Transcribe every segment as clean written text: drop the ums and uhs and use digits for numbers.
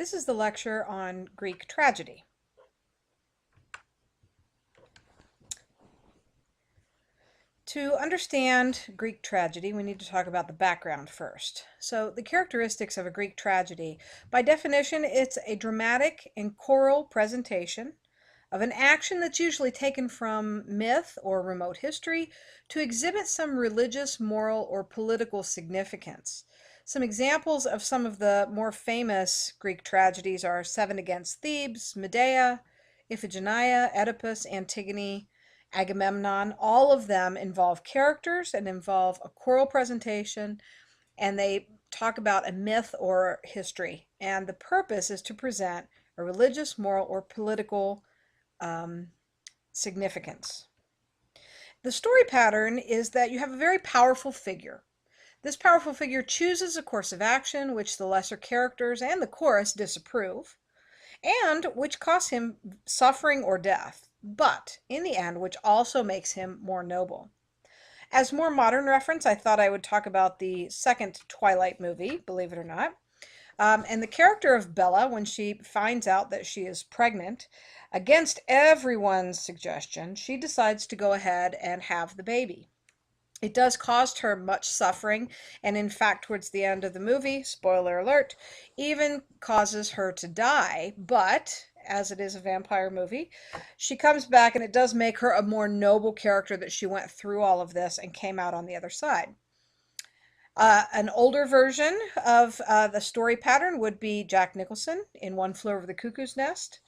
This is the lecture on Greek tragedy. To understand Greek tragedy, we need to talk about the background first. So, the characteristics of a Greek tragedy, by definition, it's a dramatic and choral presentation of an action that's usually taken from myth or remote history to exhibit some religious, moral, or political significance. Some examples of some of the more famous Greek tragedies are Seven Against Thebes, Medea, Iphigenia, Oedipus, Antigone, Agamemnon. All of them involve characters and involve a choral presentation, and they talk about a myth or history. And the purpose is to present a religious, moral, or political significance. The story pattern is that you have a very powerful figure. This powerful figure chooses a course of action which the lesser characters and the chorus disapprove, and which costs him suffering or death, but in the end, which also makes him more noble. As more modern reference, I thought I would talk about the second Twilight movie, believe it or not. And the character of Bella, when she finds out that she is pregnant, against everyone's suggestion, she decides to go ahead and have the baby. It does cost her much suffering, and in fact, towards the end of the movie, spoiler alert, even causes her to die, but as it is a vampire movie, she comes back and it does make her a more noble character that she went through all of this and came out on the other side. An older version of the story pattern would be Jack Nicholson in One Flew Over the Cuckoo's Nest.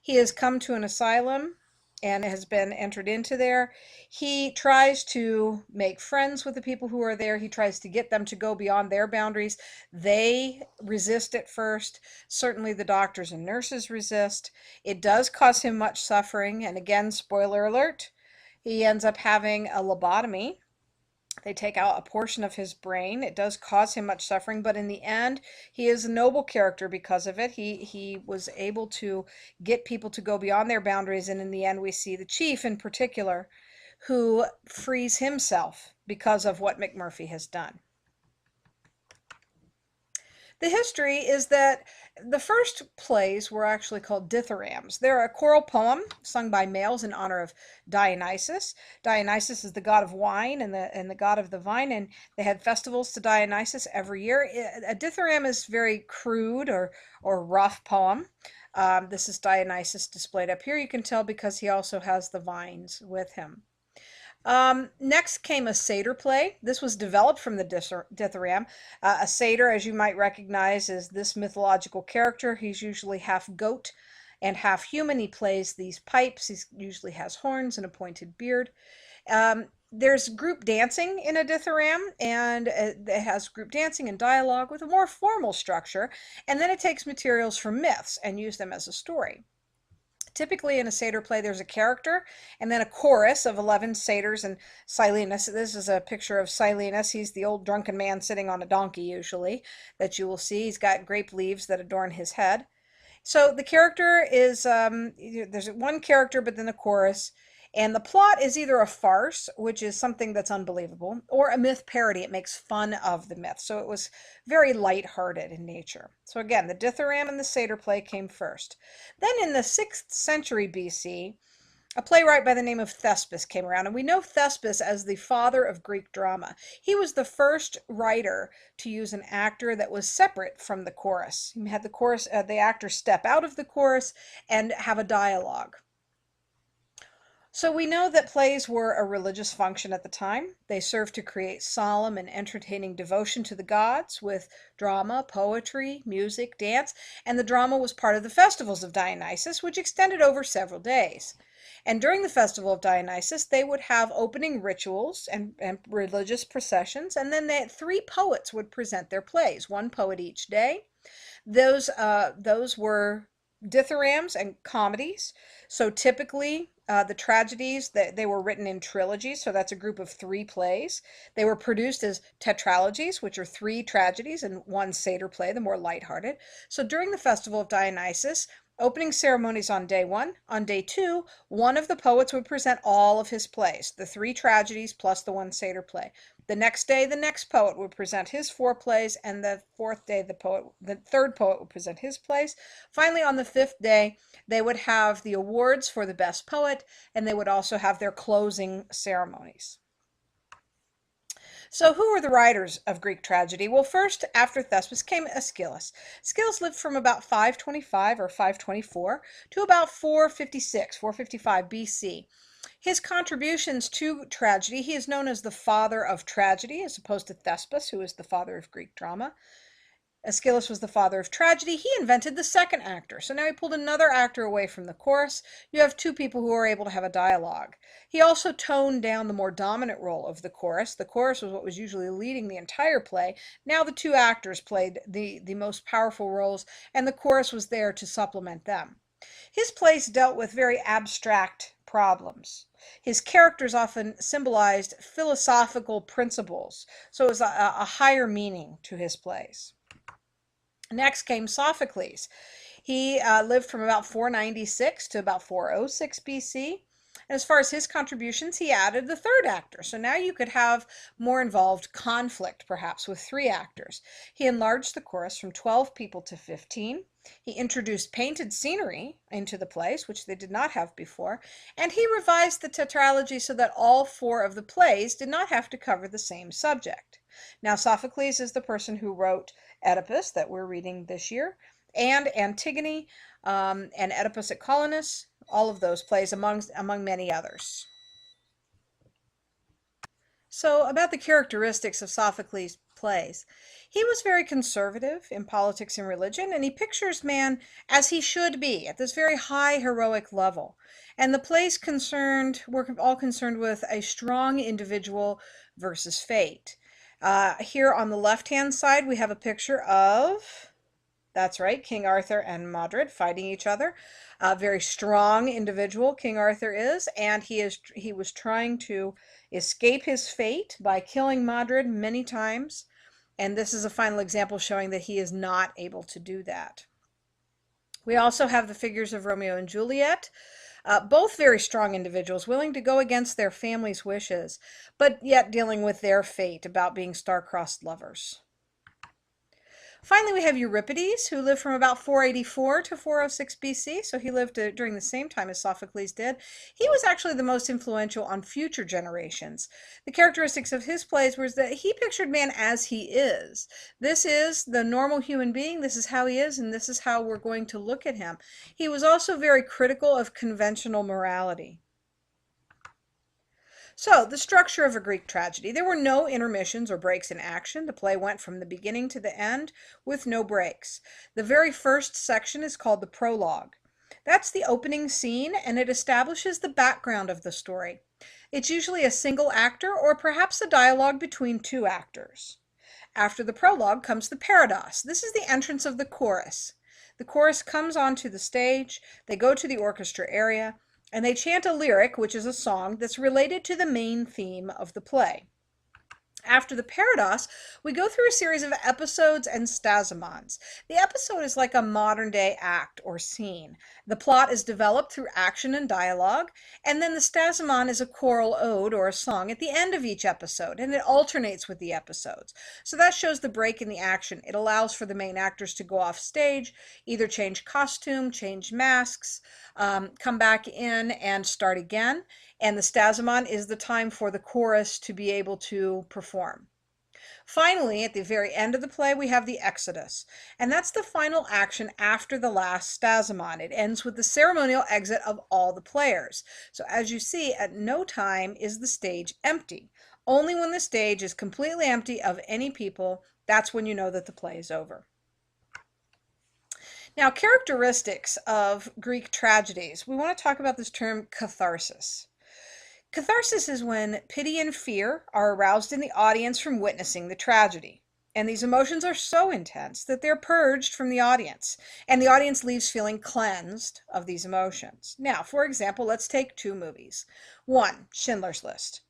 He has come to an asylum and has been entered into there. He tries to make friends with the people who are there. He tries to get them to go beyond their boundaries. They resist at first. Certainly the doctors and nurses resist. It does cause him much suffering. And again, spoiler alert, he ends up having a lobotomy. They take out a portion of his brain. It does cause him much suffering, but in the end, he is a noble character because of it. He was able to get people to go beyond their boundaries, and in the end, we see the chief in particular who frees himself because of what McMurphy has done. The history is that the first plays were actually called dithyrambs. They're a choral poem sung by males in honor of Dionysus. Dionysus is the god of wine and the god of the vine, and they had festivals to Dionysus every year. A dithyramb is very crude or rough poem. This is Dionysus displayed up here. You can tell because he also has the vines with him. Next came a satyr play. This was developed from the dithyramb. A satyr, as you might recognize, is this mythological character. He's usually half goat and half human. He plays these pipes. He usually has horns and a pointed beard. There's group dancing in a dithyramb, and it has group dancing and dialogue with a more formal structure, and then it takes materials from myths and use them as a story. Typically in a satyr play, there's a character and then a chorus of 11 satyrs and Silenus. This is a picture of Silenus. He's the old drunken man sitting on a donkey, usually, that you will see. He's got grape leaves that adorn his head. So the character is, there's one character, but then a chorus. And the plot is either a farce, which is something that's unbelievable, or a myth parody. It makes fun of the myth. So it was very lighthearted in nature. So again, the dithyramb and the satyr play came first. Then in the 6th century BC, a playwright by the name of Thespis came around, and we know Thespis as the father of Greek drama. He was the first writer to use an actor that was separate from the chorus. He had the actor step out of the chorus and have a dialogue. So we know that plays were a religious function at the time. They served to create solemn and entertaining devotion to the gods with drama, poetry, music, dance, and the drama was part of the festivals of Dionysus, which extended over several days. And during the Festival of Dionysus, they would have opening rituals and religious processions, and then 3 poets would present their plays, 1 poet each day. Those were dithyrambs and comedies. So typically, the tragedies, they were written in trilogies, so that's a group of 3 plays. They were produced as tetralogies, which are 3 tragedies and 1 satyr play, the more lighthearted. So during the Festival of Dionysus, opening ceremonies on day 1. On day 2, one of the poets would present all of his plays, the 3 tragedies plus the 1 satyr play. The next day, the next poet would present his 4 plays, and the fourth day, the third poet would present his plays. Finally, on the fifth day, they would have the awards for the best poet, and they would also have their closing ceremonies. So who were the writers of Greek tragedy? Well, first, after Thespis, came Aeschylus. Aeschylus lived from about 525 or 524 to about 456, 455 BC. His contributions to tragedy, he is known as the father of tragedy, as opposed to Thespis, who is the father of Greek drama. Aeschylus was the father of tragedy. He invented the second actor. So now he pulled another actor away from the chorus. You have two people who are able to have a dialogue. He also toned down the more dominant role of the chorus. The chorus was what was usually leading the entire play. Now the two actors played the most powerful roles, and the chorus was there to supplement them. His plays dealt with very abstract problems. His characters often symbolized philosophical principles, so it was a higher meaning to his plays. Next came Sophocles. He lived from about 496 to about 406 BC. And as far as his contributions, he added the third actor. So now you could have more involved conflict, perhaps, with 3 actors. He enlarged the chorus from 12 people to 15. He introduced painted scenery into the plays, which they did not have before. And he revised the tetralogies so that all 4 of the plays did not have to cover the same subject. Now, Sophocles is the person who wrote Oedipus that we're reading this year, and Antigone, and Oedipus at Colonus, all of those plays among many others. So about the characteristics of Sophocles' plays. He was very conservative in politics and religion, and he pictures man as he should be, at this very high heroic level. And the plays were all concerned with a strong individual versus fate. Here on the left-hand side, we have a picture of, that's right, King Arthur and Modred fighting each other. A very strong individual King Arthur is, and he was trying to escape his fate by killing Modred many times. And this is a final example showing that he is not able to do that. We also have the figures of Romeo and Juliet. Both very strong individuals, willing to go against their family's wishes, but yet dealing with their fate about being star-crossed lovers. Finally, we have Euripides, who lived from about 484 to 406 BC, so he lived during the same time as Sophocles did. He was actually the most influential on future generations. The characteristics of his plays was that he pictured man as he is. This is the normal human being, this is how he is, and this is how we're going to look at him. He was also very critical of conventional morality. So, the structure of a Greek tragedy. There were no intermissions or breaks in action. The play went from the beginning to the end with no breaks. The very first section is called the prologue. That's the opening scene, and it establishes the background of the story. It's usually a single actor or perhaps a dialogue between 2 actors. After the prologue comes the parados. This is the entrance of the chorus. The chorus comes onto the stage, they go to the orchestra area, and they chant a lyric, which is a song, that's related to the main theme of the play. After the parados, we go through a series of episodes and stasimons. The episode is like a modern-day act or scene. The plot is developed through action and dialogue, and then the stasimon is a choral ode or a song at the end of each episode, and it alternates with the episodes. So that shows the break in the action. It allows for the main actors to go off stage, either change costume, change masks, come back in and start again. And the stasimon is the time for the chorus to be able to perform. Finally, at the very end of the play, we have the exodus, and that's the final action after the last stasimon. It ends with the ceremonial exit of all the players. So as you see, at no time is the stage empty. Only when the stage is completely empty of any people, that's when you know that the play is over. Now, characteristics of Greek tragedies. We want to talk about this term catharsis. Catharsis is when pity and fear are aroused in the audience from witnessing the tragedy. And these emotions are so intense that they're purged from the audience, and the audience leaves feeling cleansed of these emotions. Now, for example, let's take 2 movies. 1, Schindler's List.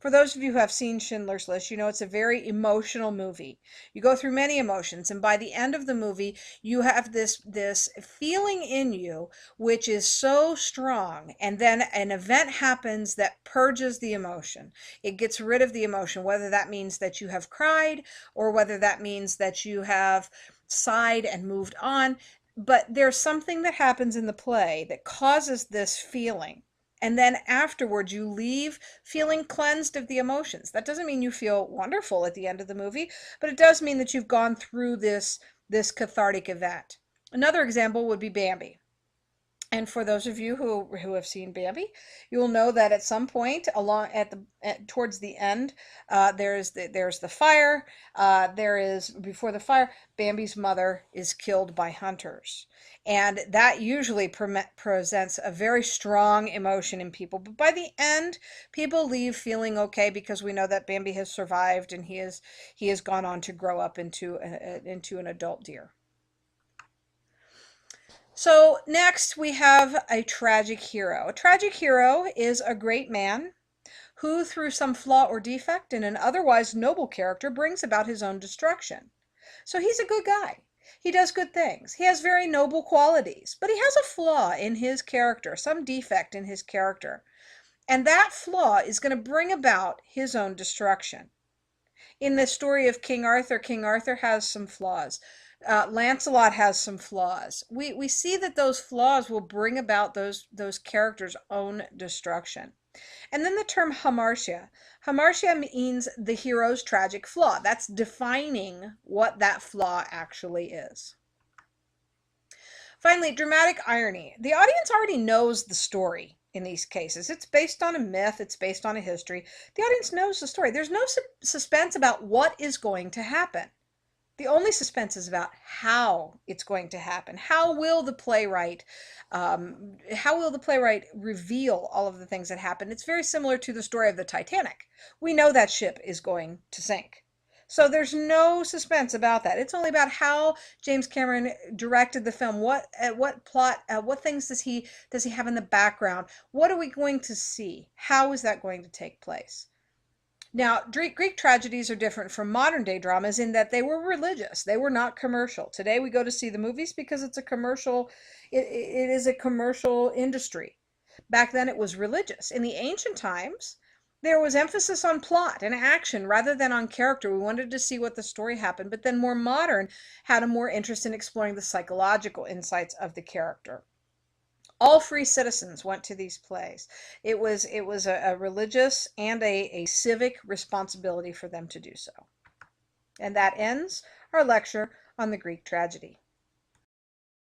For those of you who have seen Schindler's List, you know it's a very emotional movie. You go through many emotions, and by the end of the movie, you have this feeling in you which is so strong, and then an event happens that purges the emotion. It gets rid of the emotion, whether that means that you have cried or whether that means that you have sighed and moved on. But there's something that happens in the play that causes this feeling. And then afterwards, you leave feeling cleansed of the emotions. That doesn't mean you feel wonderful at the end of the movie, but it does mean that you've gone through this cathartic event. Another example would be Bambi. And for those of you who have seen Bambi, you will know that at some point towards the end, there's the fire. Before the fire, Bambi's mother is killed by hunters, and that usually presents a very strong emotion in people. But by the end, people leave feeling okay because we know that Bambi has survived and he has gone on to grow up into an adult deer. So next we have a tragic hero. A tragic hero is a great man who, through some flaw or defect in an otherwise noble character, brings about his own destruction. So he's a good guy. He does good things. He has very noble qualities, but he has a flaw in his character, some defect in his character. And that flaw is going to bring about his own destruction. In the story of King Arthur has some flaws. Lancelot has some flaws. We see that those flaws will bring about those characters' own destruction. And then the term hamartia. Hamartia means the hero's tragic flaw. That's defining what that flaw actually is. Finally, dramatic irony. The audience already knows the story in these cases. It's based on a myth. It's based on a history. The audience knows the story. There's no suspense about what is going to happen. The only suspense is about how it's going to happen. How will the playwright reveal all of the things that happen? It's very similar to the story of the Titanic. We know that ship is going to sink. So there's no suspense about that. It's only about how James Cameron directed the film. What plot, what things does he have in the background? What are we going to see? How is that going to take place? Now, Greek tragedies are different from modern day dramas in that they were religious. They were not commercial. Today we go to see the movies because it's a commercial, it is a commercial industry. Back then it was religious. In the ancient times, there was emphasis on plot and action rather than on character. We wanted to see what the story happened, but then more modern had a more interest in exploring the psychological insights of the character. All free citizens went to these plays. It was a religious and a civic responsibility for them to do so. And that ends our lecture on the Greek tragedy.